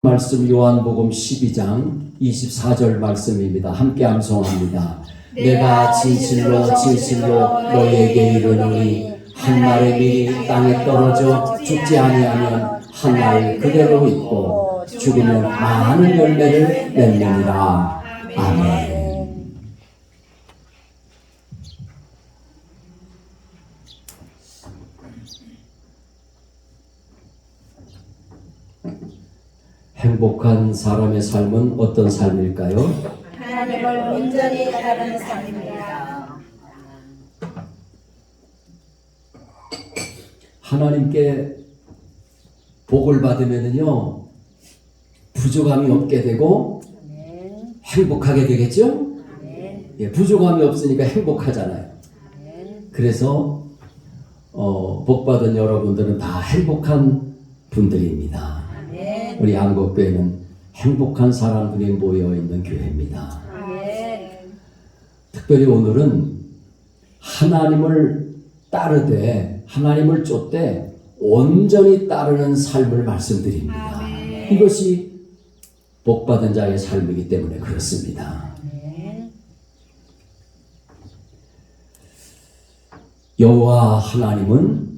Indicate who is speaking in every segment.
Speaker 1: 말씀 요한복음 12장 24절 말씀입니다. 함께 암송합니다. 내가 진실로 진실로 너희에게 이르노니 한 날에 미리 땅에 떨어져 죽지 아니하면 한 날 그대로 있고 죽으면 많은 열매를 맺느니라. 아멘. 행복한 사람의 삶은 어떤 삶일까요?
Speaker 2: 하나님을 온전히 따르는 삶입니다.
Speaker 1: 하나님께 복을 받으면요 부족함이 없게 되고 행복하게 되겠죠? 예, 부족함이 없으니까 행복하잖아요. 그래서 복 받은 여러분들은 다 행복한 분들입니다. 우리 안국교회는 행복한 사람들이 모여있는 교회입니다. 특별히 오늘은 하나님을 따르되 하나님을 쫓되 온전히 따르는 삶을 말씀드립니다. 이것이 복받은 자의 삶이기 때문에 그렇습니다. 여호와 하나님은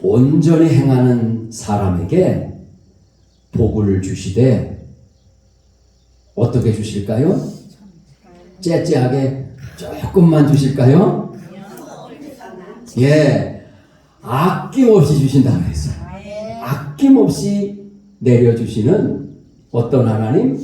Speaker 1: 온전히 행하는 사람에게 복을 주시되 어떻게 주실까요? 째째하게 조금만 주실까요? 예, 아낌없이 주신다고 했어요. 아낌없이 내려주시는 어떤 하나님?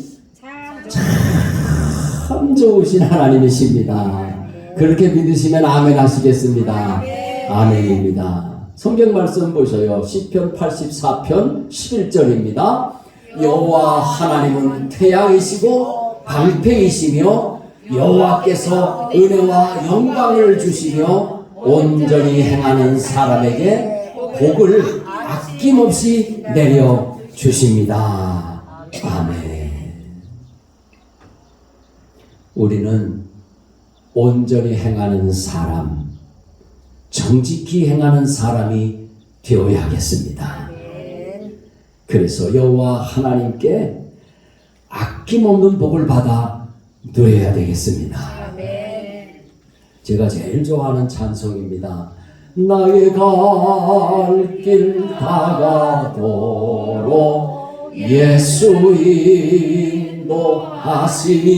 Speaker 1: 참 좋으신 하나님이십니다. 그렇게 믿으시면 아멘 하시겠습니다. 아멘입니다. 성경 말씀 보셔요. 시편 84편 11절입니다. 여호와 하나님은 태양이시고 방패이시며 여호와께서 은혜와 영광을 주시며 온전히 행하는 사람에게 복을 아낌없이 내려 주십니다. 아멘. 우리는 온전히 행하는 사람, 정직히 행하는 사람이 되어야 하겠습니다. 그래서 여호와 하나님께 아낌없는 복을 받아 누려야 되겠습니다. 제가 제일 좋아하는 찬송입니다. 나의 갈 길 다가도록 예수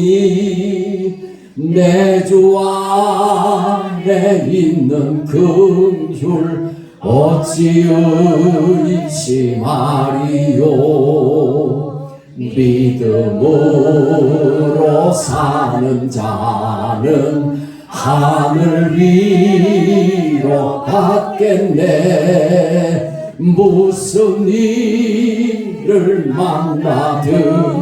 Speaker 1: 인도하시니 내 주 안에 있는 긍휼 어찌 의심하리요. 믿음으로 사는 자는 하늘 위로 받겠네. 무슨 일을 만나든지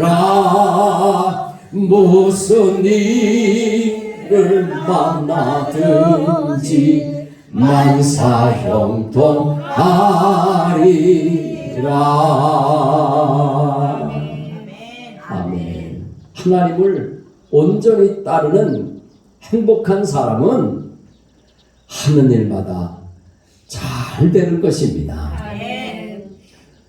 Speaker 1: 만사형통하리라. 무슨 일을 만나든지 만사형통하리라. 아멘. 하나님을 온전히 따르는 행복한 사람은 하는 일마다 잘 되는 것입니다.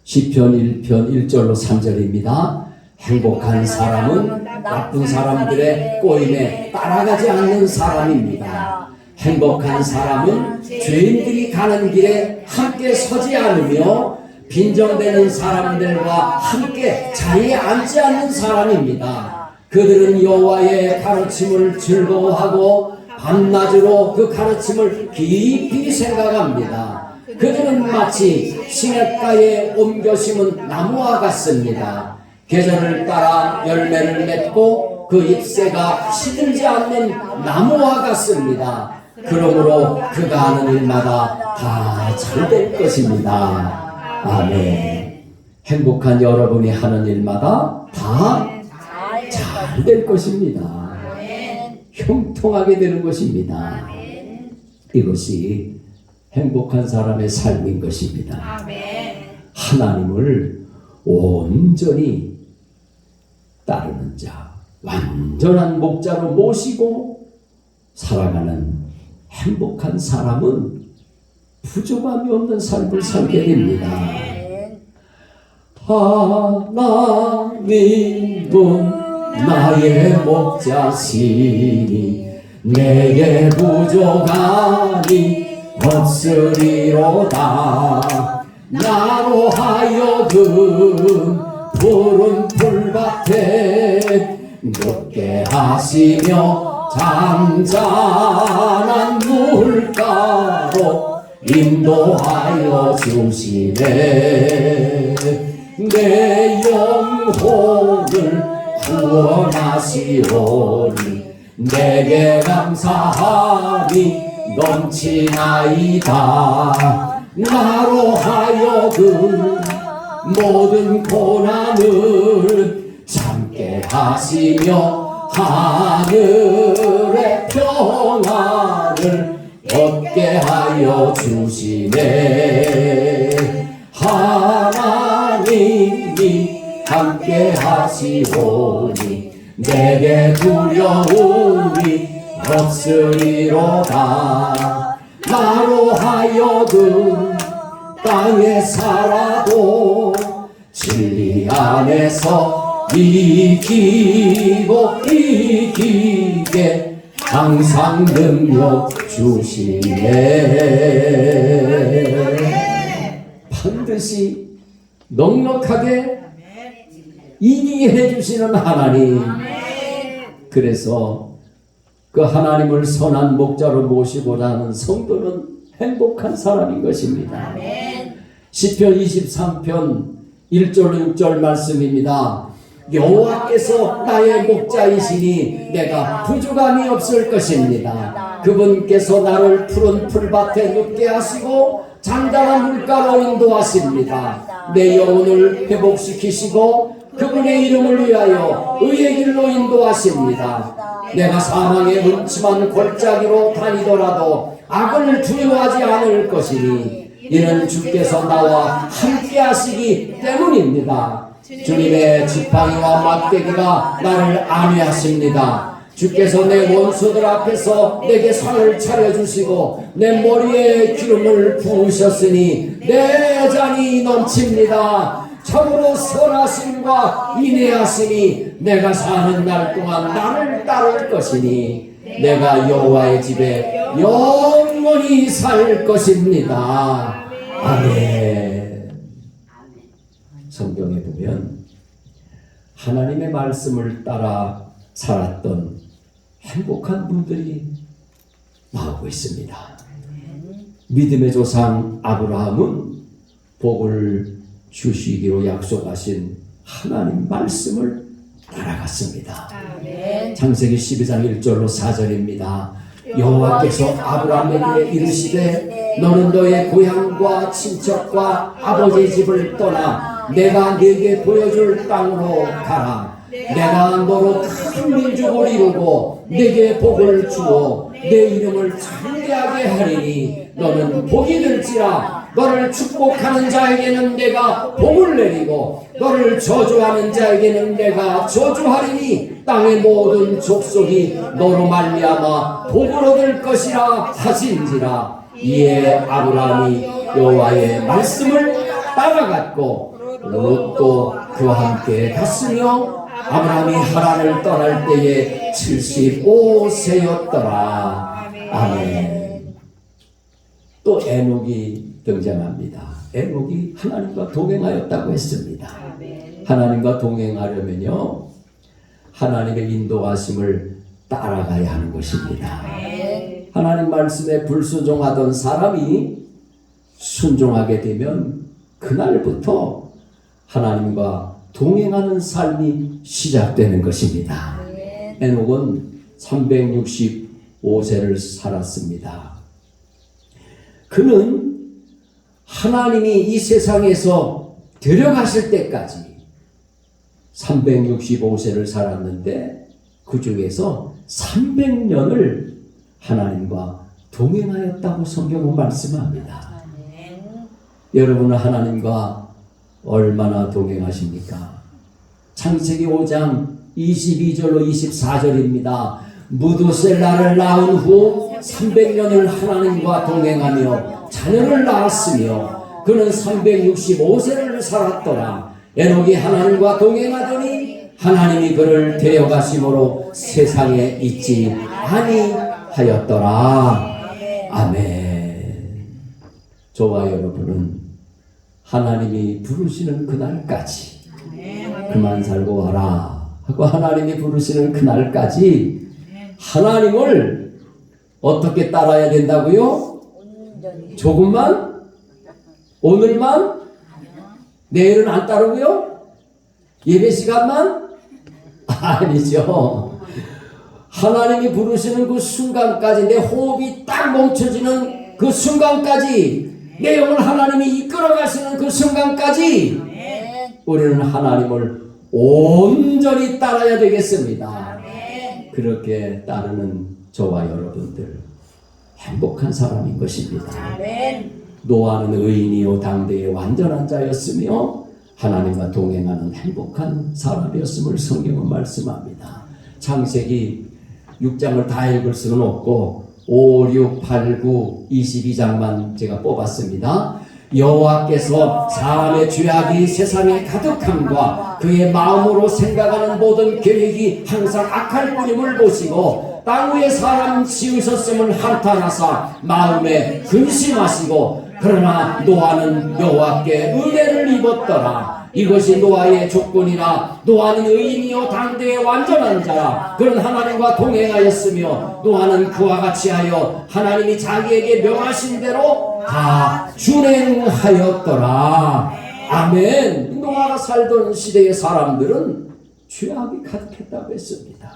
Speaker 1: 시편 1편 1절로 3절입니다. 행복한 사람은 나쁜 사람들의 꼬임에 따라가지 않는 사람입니다. 행복한 사람은 죄인들이 가는 길에 함께 서지 않으며 빈정대는 사람들과 함께 자리에 앉지 않는 사람입니다. 그들은 여호와의 가르침을 즐거워하고 밤낮으로 그 가르침을 깊이 생각합니다. 그들은 마치 시냇가에 옮겨 심은 나무와 같습니다. 계절을 따라 열매를 맺고 그 잎새가 시들지 않는 나무와 같습니다. 그러므로 그가 하는 일마다 다 잘 될 것입니다. 아멘. 행복한 여러분이 하는 일마다 다 잘 될 것입니다. 형통하게 되는 것입니다. 이것이 행복한 사람의 삶인 것입니다. 하나님을 온전히 따르는 자, 완전한 목자로 모시고 살아가는 행복한 사람은 부족함이 없는 삶을 살게 됩니다. 하나님은 나의 목자시니 내게 부족함이 없으리로다. 나로 하여금 푸른 풀밭에 눕게 하시며 잠잠한 물가로 인도하여 주시네. 내 영혼을 구원하시오니 내게 감사함이 넘치나이다. 나로 하여금 모든 고난을 참게 하시며 하늘의 평안을 얻게 하여 주시네. 하나님이 함께 하시오니 내게 두려움이 없으리로다. 나로 하여금 땅에 살아도 진리 안에서 이기게 항상 능력 주시네. 반드시 넉넉하게 이기게 해주시는 하나님. 그래서 그 하나님을 선한 목자로 모시고자 하는 성도는 행복한 사람인 것입니다. 시편 23편 1절 6절 말씀입니다. 여호와께서 나의 목자이시니 내가 부족함이 없을 것입니다. 그분께서 나를 푸른 풀밭에 눕게 하시고 잔잔한 물가로 인도하십니다. 내 영혼을 회복시키시고 그분의 이름을 위하여 의의 길로 인도하십니다. 내가 사망의 음침한 골짜기로 다니더라도 악을 두려워하지 않을 것이니 이는 주께서 나와 함께 하시기 때문입니다. 주님의 지팡이와 막대기가 나를 안위하십니다. 주께서 내 원수들 앞에서 내게 상을 차려주시고 내 머리에 기름을 부으셨으니 내 잔이 넘칩니다. 참으로 선하심과 인내하심이 내가 사는 날 동안 나를 따를 것이니 내가 여호와의 집에 영원히 살 것입니다. 아멘. 성경에 보면 하나님의 말씀을 따라 살았던 행복한 분들이 나오고 있습니다. 믿음의 조상 아브라함은 복을 주시기로 약속하신 하나님 말씀을 따라갔습니다. 창세기 12장 1절로 4절입니다. 여호와께서 아브라함에게 이르시되 너는 너의 고향과 친척과 아버지 집을 떠나 내가 네게 보여줄 땅으로 가라. 내가 너로 큰 민족을 이루고 네게 복을 주어 내 이름을 창대하게 하리니 너는 복이 될지라. 너를 축복하는 자에게는 내가 복을 내리고 너를 저주하는 자에게는 내가 저주하리니 땅의 모든 족속이 너로 말미암아 복을 얻을 것이라 하신지라. 이에 아브라함이 여호와의 말씀을 따라갔고 롯도 그와 함께 갔으며 아브라함이 하란을 떠날 때에 75세였더라. 아멘. 또 에녹이 등장합니다. 에녹이 하나님과 동행하였다고 했습니다. 하나님과 동행하려면요 하나님의 인도하심을 따라가야 하는 것입니다. 하나님 말씀에 불순종하던 사람이 순종하게 되면 그날부터 하나님과 동행하는 삶이 시작되는 것입니다. 에녹은 365세를 살았습니다. 그는 하나님이 이 세상에서 데려가실 때까지 365세를 살았는데 그 중에서 300년을 하나님과 동행하였다고 성경은 말씀합니다. 여러분은 하나님과 얼마나 동행하십니까? 창세기 5장 22절로 24절입니다. 무두셀라를 낳은 후 300년을 하나님과 동행하며 자녀를 낳았으며 그는 365세를 살았더라. 에녹이 하나님과 동행하더니 하나님이 그를 데려가심으로 세상에 있지 아니하였더라. 아멘. 저와 여러분은 하나님이 부르시는 그날까지 그만 살고 와라 하고 하나님이 부르시는 그날까지 하나님을 어떻게 따라야 된다고요? 조금만? 오늘만? 내일은 안 따르고요? 예배 시간만? 아니죠. 하나님이 부르시는 그 순간까지, 내 호흡이 딱 멈춰지는 그 순간까지, 내 영을 하나님이 이끌어 가시는 그 순간까지 우리는 하나님을 온전히 따라야 되겠습니다. 그렇게 따르는 저와 여러분들 행복한 사람인 것입니다. 노아는 의인이요 당대의 완전한 자였으며 하나님과 동행하는 행복한 사람이었음을 성경은 말씀합니다. 창세기 6장을 다 읽을 수는 없고 5, 6, 8, 9, 22장만 제가 뽑았습니다. 여호와께서 사람의 죄악이 세상에 가득함과 그의 마음으로 생각하는 모든 계획이 항상 악할 뿐임을 보시고 땅 위에 사람 지으셨음을 한탄하사 마음에 근심하시고 그러나 노아는 여호와께 은혜를 입었더라. 이것이 노아의 조건이라. 노아는 의인이요 당대의 완전한 자라. 그는 하나님과 동행하였으며 노아는 그와 같이 하여 하나님이 자기에게 명하신 대로 다 준행하였더라. 아멘. 노아가 살던 시대의 사람들은 죄악이 가득했다고 했습니다.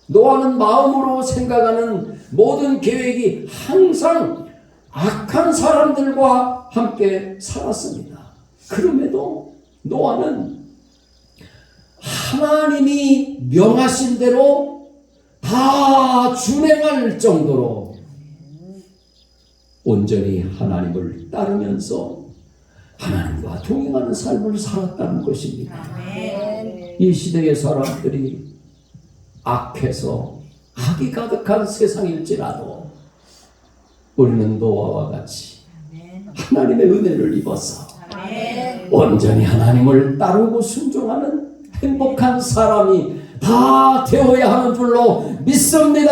Speaker 1: 노아는 마음으로 생각하는 모든 계획이 항상 악한 사람들과 함께 살았습니다. 그럼에도 노아는 하나님이 명하신 대로 다 준행할 정도로 온전히 하나님을 따르면서 하나님과 동행하는 삶을 살았다는 것입니다. 이 시대의 사람들이 악해서 악이 가득한 세상일지라도 우리는 노아와 같이 하나님의 은혜를 입어서 온전히 하나님을 따르고 순종하는 행복한 사람이 다 되어야 하는 줄로 믿습니다.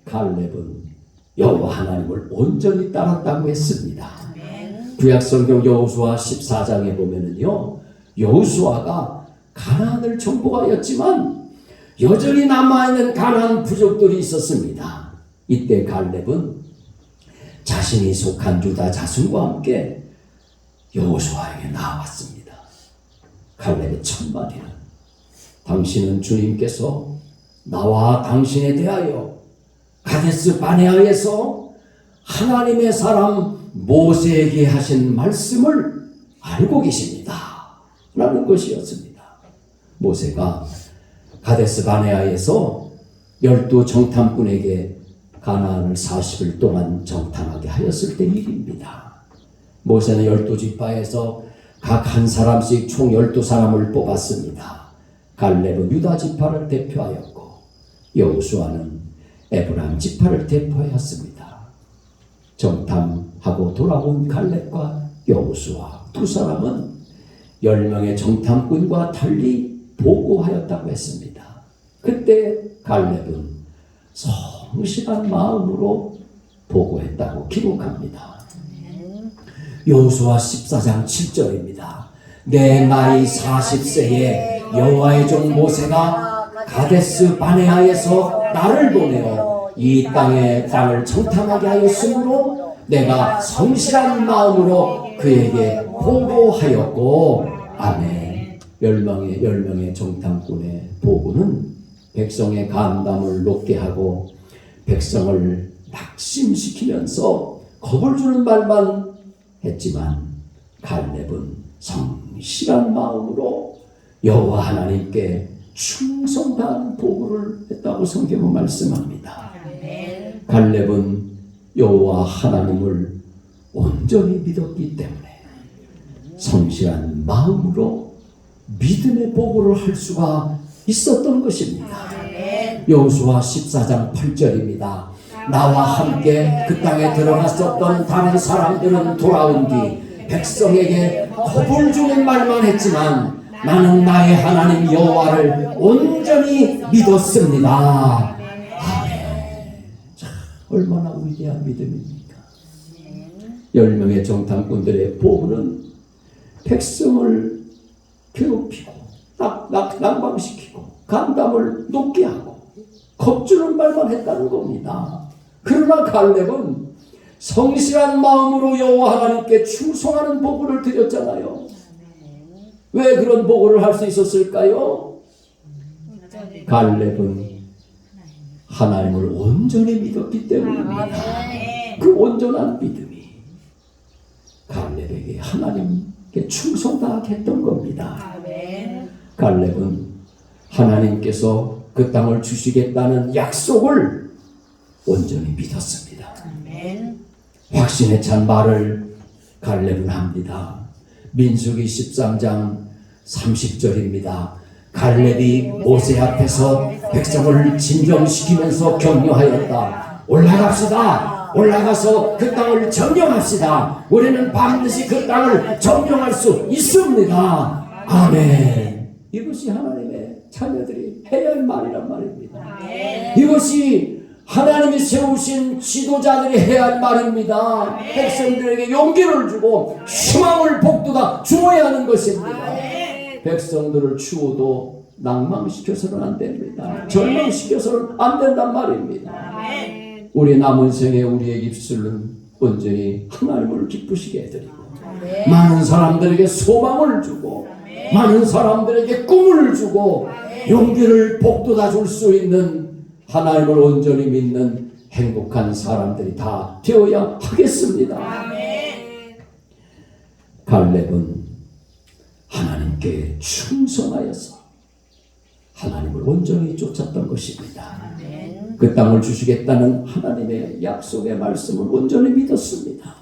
Speaker 1: 갈렙은 여호와 하나님을 온전히 따랐다고 했습니다. 구약성경 여호수아 14장에 보면은요, 여호수아가 가나안을 정복하였지만 여전히 남아있는 가나안 부족들이 있었습니다. 이때 갈렙은 자신이 속한 유다 자손과 함께 여호수아에게 나왔습니다. 갈렙의 첫 마디는 당신은 주님께서 나와 당신에 대하여 가데스 바네아에서 하나님의 사람 모세에게 하신 말씀을 알고 계십니다. 라는 것이었습니다. 모세가 가데스 바네아에서 12 정탐꾼에게 가나안을 40일 동안 정탐하게 하였을 때 일입니다. 모세는 12지파에서 각 한 사람씩 총 12사람을 뽑았습니다. 갈렙은 유다 지파를 대표하였고 여호수아는 에브라임 지파를 대표하였습니다. 정탐하고 돌아온 갈렙과 여호수아 두 사람은 10명의 정탐꾼과 달리 보고하였다고 했습니다. 그때 갈렙은 성실한 마음으로 보고했다고 기록합니다. 여호수아 14장 7절입니다. 내 나이 40세에 여호와의 종 모세가 가데스 바네아에서 나를 보내어 이 땅을 정탐하게 하였으므로 내가 성실한 마음으로 그에게 보고하였고. 아멘. 10명의 정탐꾼의 보고는 백성의 감담을 높게 하고 백성을 낙심시키면서 겁을 주는 말만 했지만 갈렙은 성실한 마음으로 여호와 하나님께 충성다한 보고를 했다고 성경은 말씀합니다. 갈렙은 여호와 하나님을 온전히 믿었기 때문에 성실한 마음으로 믿음의 보고를 할 수가 있었던 것입니다. 여호수아 14장 8절입니다. 나와 함께 그 땅에 들어갔었던 다른 사람들은 돌아온 뒤 백성에게 겁을 주는 말만 했지만 나는 나의 하나님 여호와를 온전히 믿었습니다. 아멘. 자, 얼마나 위대한 믿음입니까? 10명의 정탐꾼들의 보호는 백성을 괴롭히고 낭망시키고 간담을 높게 하고 겁주는 말만 했다는 겁니다. 그러나 갈렙은 성실한 마음으로 여호와 하나님께 충성하는 보고를 드렸잖아요. 왜 그런 보고를 할 수 있었을까요? 갈렙은 하나님을 온전히 믿었기 때문입니다. 그 온전한 믿음이 갈렙에게 하나님께 충성 다하게 했던 겁니다. 갈렙은 하나님께서 그 땅을 주시겠다는 약속을 온전히 믿었습니다. 확신에 찬 말을 갈렙은 합니다. 민수기 13장 30절입니다. 갈렙이 모세 앞에서 백성을 진정시키면서 격려하였다. 올라가서 그 땅을 점령합시다. 우리는 반드시 그 땅을 점령할 수 있습니다. 아멘. 이것이 하나님의 자녀들이 해야 할 말이란 말입니다. 이것이 하나님이 세우신 지도자들이 해야 할 말입니다. 백성들에게 용기를 주고 희망을 복돋아 주어야 하는 것입니다. 백성들을 추워도 낭망시켜서는 안 됩니다. 절망시켜서는 안 된단 말입니다. 우리 남은 생에 우리의 입술은 온전히 하나님을 기쁘시게 해드리고 많은 사람들에게 소망을 주고 많은 사람들에게 꿈을 주고 용기를 복돋아 줄 수 있는 하나님을 온전히 믿는 행복한 사람들이 다 되어야 하겠습니다. 갈렙은 하나님께 충성하여서 하나님을 온전히 쫓았던 것입니다. 그 땅을 주시겠다는 하나님의 약속의 말씀을 온전히 믿었습니다.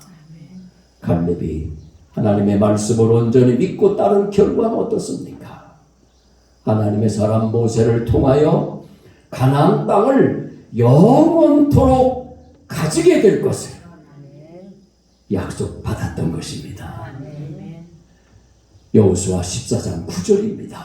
Speaker 1: 갈렙이 하나님의 말씀을 온전히 믿고 따른 결과는 어떻습니까? 하나님의 사람 모세를 통하여 가나안 땅을 영원토록 가지게 될 것을 약속받았던 것입니다. 여호수아 14장 9절입니다.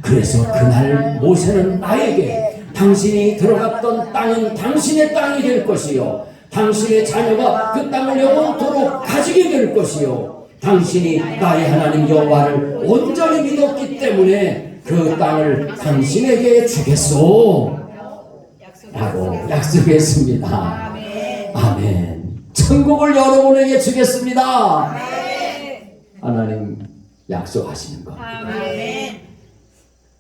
Speaker 1: 그래서 그날 모세는 나에게 당신이 들어갔던 땅은 당신의 땅이 될 것이요 당신의 자녀가 그 땅을 영원토록 가지게 될 것이요 당신이 나의 하나님 여호와를 온전히 믿었기 때문에 그 땅을 당신에게 주겠소 라고 약속했습니다. 아멘. 천국을 여러분에게 주겠습니다. 하나님 약속하시는 겁니다.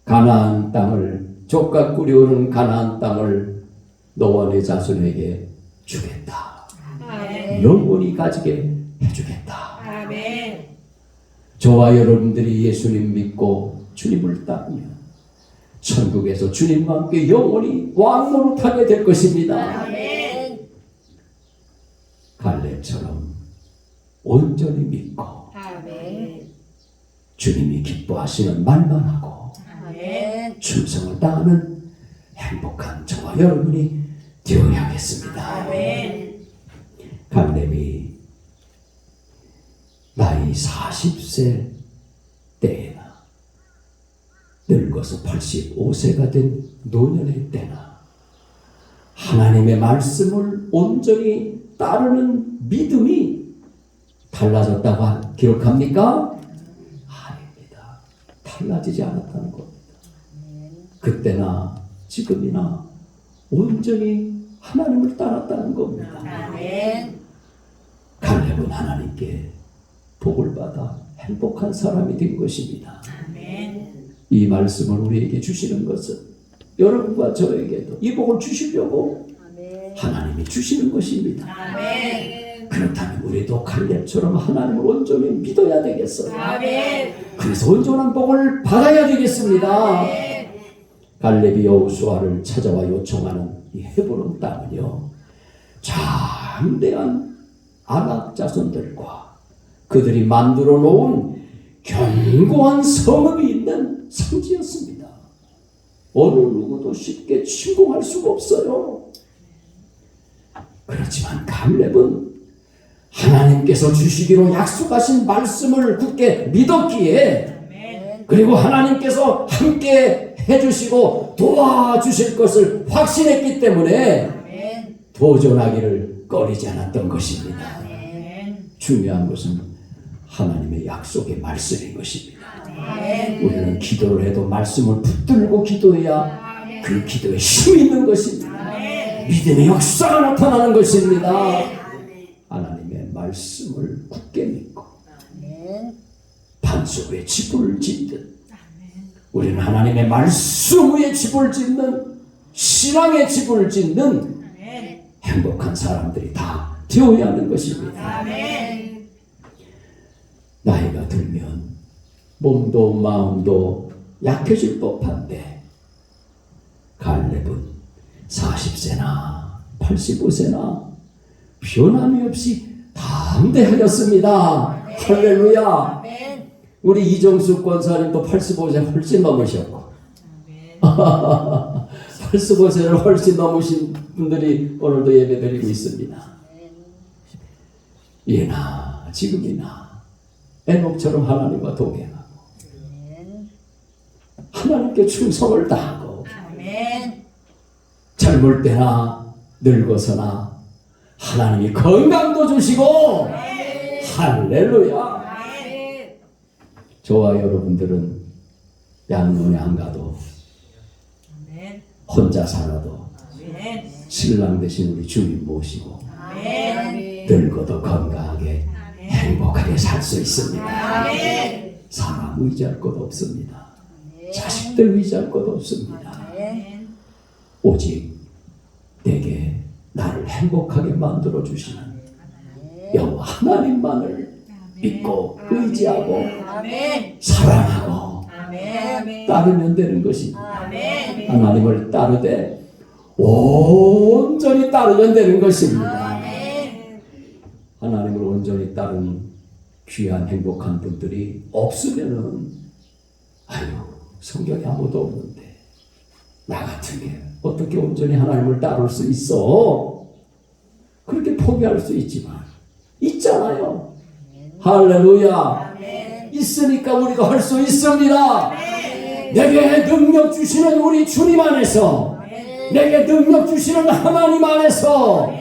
Speaker 1: 가나안 땅을 족과 꿀이 흐르는 가나안 땅을 너와 내 자손에게 주겠다. 영원히 가지게 해주겠다. 저와 여러분들이 예수님 믿고 주님을 따르면 천국에서 주님과 함께 영원히 왕노릇하게 될 것입니다. 갈렙처럼 온전히 믿고 주님이 기뻐하시는 말만 하고 충성을 다하는 행복한 저와 여러분이 되어야겠습니다. 갈렙이 나이 40세 때에나 늙어서 85세가 된 노년의 때나 하나님의 말씀을 온전히 따르는 믿음이 달라졌다고 기록합니까? 아닙니다. 달라지지 않았다는 겁니다. 그때나 지금이나 온전히 하나님을 따랐다는 겁니다. 갈렙은 하나님께 복을 받아 행복한 사람이 된 것입니다. 이 말씀을 우리에게 주시는 것은 여러분과 저에게도 이 복을 주시려고 하나님이 주시는 것입니다. 그렇다면 우리도 갈렙처럼 하나님을 온전히 믿어야 되겠어요. 그래서 온전한 복을 받아야 되겠습니다. 갈렙이 여호수아를 찾아와 요청하는 이 헤브론 땅은요, 장대한 아낙 자손들과 그들이 만들어 놓은 견고한 성읍이 있는 성지였습니다. 어느 누구도 쉽게 침공할 수가 없어요. 그렇지만 갈렙은 하나님께서 주시기로 약속하신 말씀을 굳게 믿었기에, 그리고 하나님께서 함께 해주시고 도와주실 것을 확신했기 때문에 도전하기를 꺼리지 않았던 것입니다. 중요한 것은 하나님의 약속의 말씀인 것입니다. 우리는 기도를 해도 말씀을 붙들고 기도해야 그 기도에 힘이 있는 것입니다. 믿음의 역사가 나타나는 것입니다. 하나님의 말씀을 굳게 믿고 반석에 집을 짓듯 우리는 하나님의 말씀 위에 집을 짓는, 신앙의 집을 짓는 행복한 사람들이 다 되어야 하는 것입니다. 나이가 들면 몸도 마음도 약해질 법한데 갈렙은 40세나 85세나 변함이 없이 담대하였습니다. 할렐루야. 우리 이정숙 권사님도 85세 훨씬 넘으셨고 85세를 훨씬 넘으신 분들이 오늘도 예배드리고 있습니다. 예나 지금이나 에녹처럼 하나님과 동행하고 하나님께 충성을 다하고 젊을 때나 늙어서나 하나님이 건강도 주시고 할렐루야. 저와 여러분들은 양론에 안 가도 혼자 살아도 신랑 되신 우리 주님 모시고 늙어도 건강하게 행복하게 살 수 있습니다. 사람 의지할 것 없습니다. 자식들 의지할 것 없습니다. 오직 내게 나를 행복하게 만들어 주시는 여호와 하나님만을 믿고 의지하고 사랑하고 따르면 되는 것입니다. 하나님을 따르되 온전히 따르면 되는 것입니다. 하나님을 온전히 따르는 귀한 행복한 분들이 없으면은 아유 성경에 아무도 없는데 나 같은 게 어떻게 온전히 하나님을 따를 수 있어? 그렇게 포기할 수 있지만 있잖아요. 할렐루야. 있으니까 우리가 할 수 있습니다. 내게 능력 주시는 우리 주님 안에서, 내게 능력 주시는 하나님 안에서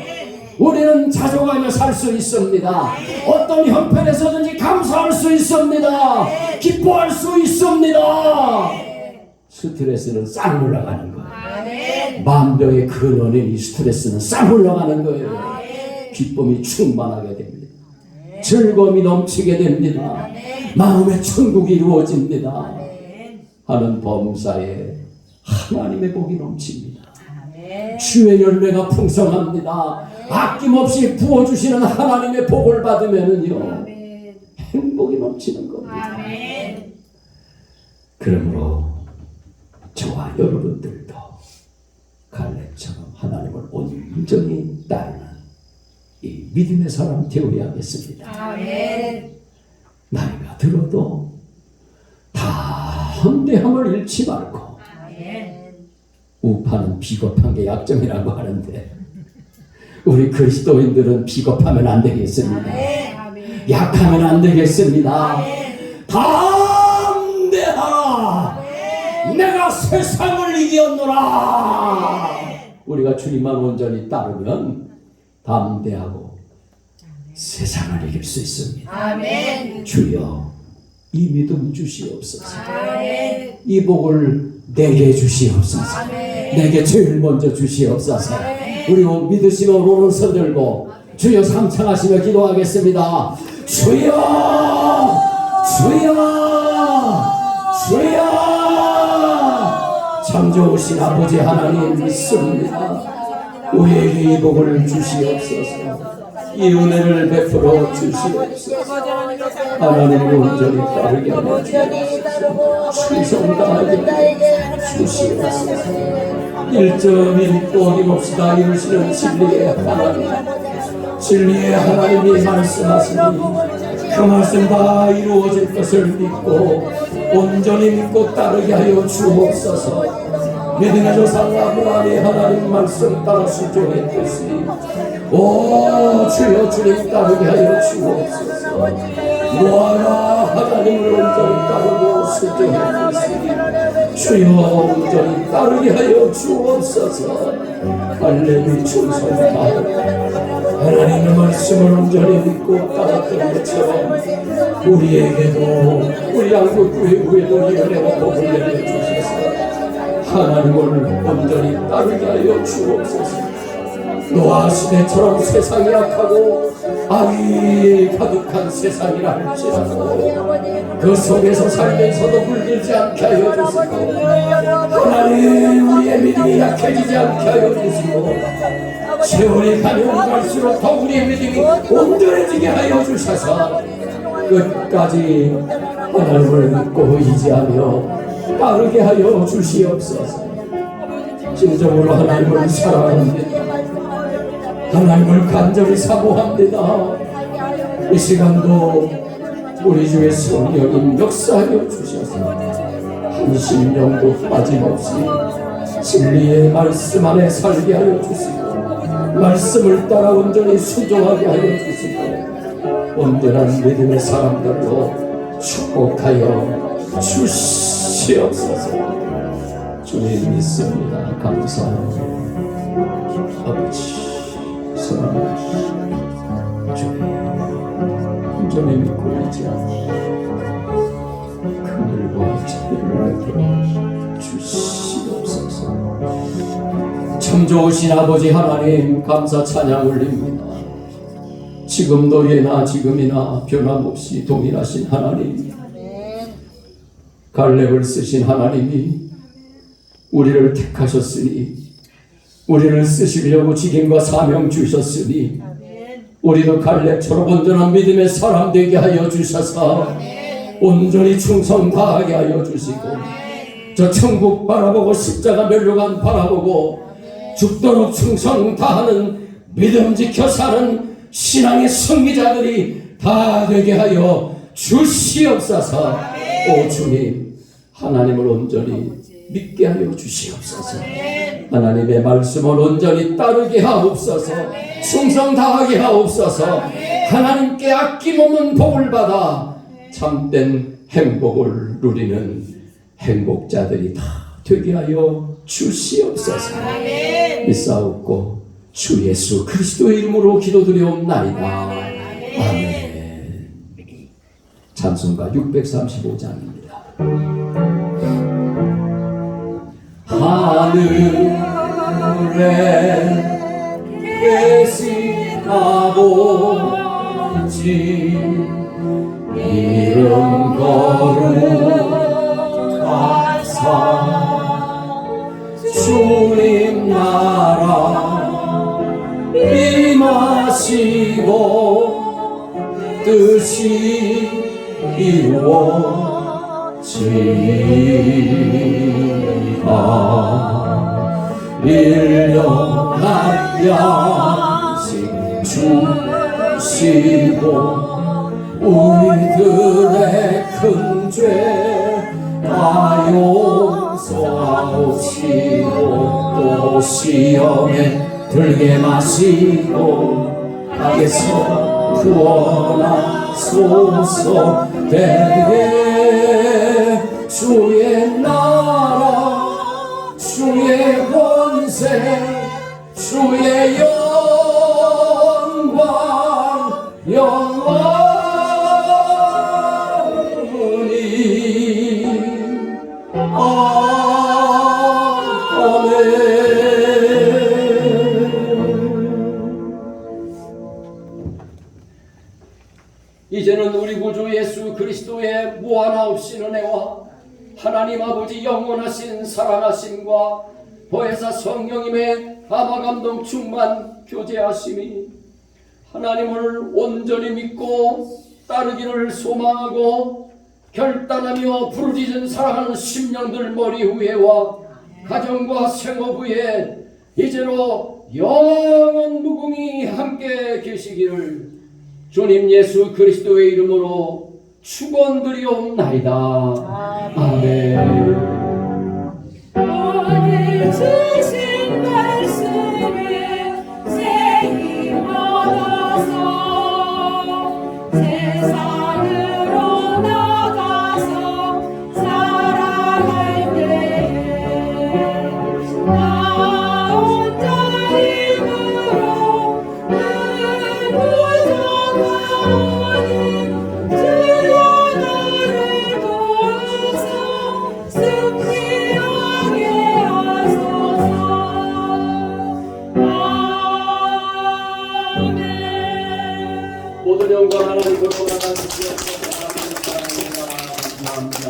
Speaker 1: 우리는 자족하며 살 수 있습니다. 어떤 형편에서든지 감사할 수 있습니다. 기뻐할 수 있습니다. 스트레스는 싹 올라가는 거예요. 만병의 근원인 이 스트레스는 싹 올라가는 거예요. 기쁨이 충만하게 됩니다. 즐거움이 넘치게 됩니다. 마음의 천국이 이루어집니다. 하는 범사에 하나님의 복이 넘칩니다. 주의 열매가 풍성합니다. 아낌없이 부어주시는 하나님의 복을 받으면은요 행복이 넘치는 겁니다. 그러므로 저와 여러분들도 갈렙처럼 하나님을 온전히 따르는 이 믿음의 사람 되어야겠습니다. 나이가 들어도 담대함을 잃지 말고, 우파는 비겁한 게 약점이라고 하는데 우리 그리스도인들은 비겁하면 안 되겠습니다. 약하면 안 되겠습니다. 담대하라. 내가 세상을 이겼노라. 우리가 주님만 온전히 따르면 담대하고 세상을 이길 수 있습니다. 주여 이 믿음 주시옵소서. 이 복을 내게 주시옵소서. 내게 제일 먼저 주시옵소서. 우리 믿으시며 오른손 들고 주여 삼창하시며 기도하겠습니다. 주여 주여 주여. 참 좋으신 아버지 하나님 믿습니다. 우리에게 이 복을 주시옵소서. 이 은혜를 베풀어 주시옵소서. 하나님을 온전히 따르게 하여 주시옵소서. 충성 다하게 주시옵소서. 1.1도 어김없이 다 이루시는 진리의 하나님, 진리의 하나님이 말씀하시니 그 말씀 다 이루어질 것을 믿고 온전히 믿고 따르게 하여 주옵소서. 믿음의 조상 아브라함이 하나님 말씀 따라 순종했듯이 오 주여 주님 따르게 하여 주옵소서. 무하나 하나님을 온전히 따르고 순종할 수 있으니 주여 온전히 따르게 하여 주옵소서. 갈렙이 충성다 하나님의 말씀을 온전히 믿고 따랐던 것처럼 우리에게도 우리 한국교회에도 이은혜와 복을 내려주셔서 하나님을 온전히 따르게 하여 주옵소서. 노아 시대처럼 세상이 약하고 악이 가득한 세상이라 할지라도 그 속에서 살면서도 물들지 않게 하여 주시고 하나님 우리의 믿음이 약해지지 않게 하여 주시고 세월이 가면 갈수록 더 우리의 믿음이 온전해지게 하여 주셔서 끝까지 하나님을 믿고 의지하며 따르게 하여 주시옵소서. 진정으로 하나님을 사랑합니다. 하나님을 간절히 사모합니다. 이 시간도 우리 주의 성령님 역사하여 주셔서 한 심령도 빠짐없이 진리의 말씀 안에 살게 하여 주시고 말씀을 따라 온전히 순종하게 하여 주시고 온전한 믿음의 사람들로 축복하여 주시옵소서. 주님 믿습니다. 감사합니다. 아버지 사랑하시오. 주님 온전히 믿고 의지하고 그늘과 자비를 베풀어 주시옵소서. 참 좋으신 아버지 하나님 감사 찬양 올립니다. 지금도 예나 지금이나 변함없이 동일하신 하나님, 갈렙을 쓰신 하나님이 우리를 택하셨으니 우리를 쓰시려고 직임과 사명 주셨으니 우리도 갈렙처럼 온전한 믿음의 사람 되게 하여 주셔서 온전히 충성 다하게 하여 주시고 저 천국 바라보고 십자가 멸류관 바라보고 죽도록 충성 다하는 믿음 지켜 사는 신앙의 승리자들이 다 되게 하여 주시옵소서. 오 주님 하나님을 온전히 믿게 하여 주시옵소서. 하나님의 말씀을 온전히 따르게 하옵소서. 충성 다하게 하옵소서. 하나님께 아낌없는 복을 받아 참된 행복을 누리는 행복자들이 다 되게 하여 주시옵소서. 믿사옵고 주 예수 그리스도의 이름으로 기도드리옵나이다. 아멘. 찬송가 635장입니다. 하늘에 계신 아버지 이름 거룩하사 주님 나라 임하시고 뜻이 이루어지리라. 일령한 양식 주시고 우리들의 큰 죄 다 용서하시고 또 시험에 들게 마시고 악에서 구원하소서. 되게 주의 나라 주의 권세 주의 영광 영원히 아멘. 이제는 우리 구주 예수 그리스도의 무한하 없인 은혜와 하나님 아버지 영원하신 사랑하심과 보혜사 성령님의 감화감동 충만 교제하심이 하나님을 온전히 믿고 따르기를 소망하고 결단하며 부르짖은 사랑하는 심령들 머리 위에와 가정과 생업 위에 이제로 영원 무궁히 함께 계시기를 주님 예수 그리스도의 이름으로 축원드리옵나이다. 아멘.
Speaker 3: 오늘 주신 말씀에 새임을 세상으로 나가서 살아갈 때에 나 혼자 힘으로 부족하오니 주여 나를 도우소 승리하게 하소서. 아멘.
Speaker 1: 모든 영광 하나님께 돌아가시옵소서. 감사합니다.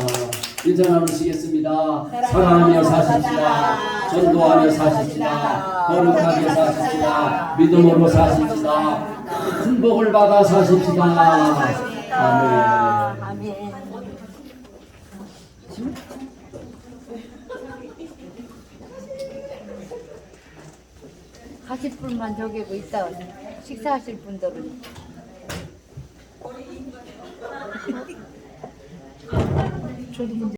Speaker 1: 인사 나누시겠습니다. 사랑하며 사십시다. 전도하며 사십시다. 거룩하게 사십시다. 믿음으로 사십시다. 큰 복을 받아 사십시다. 아멘.
Speaker 2: 아멘.
Speaker 4: 가실 분만 저기 뭐 있다 식사하실 분들은 저도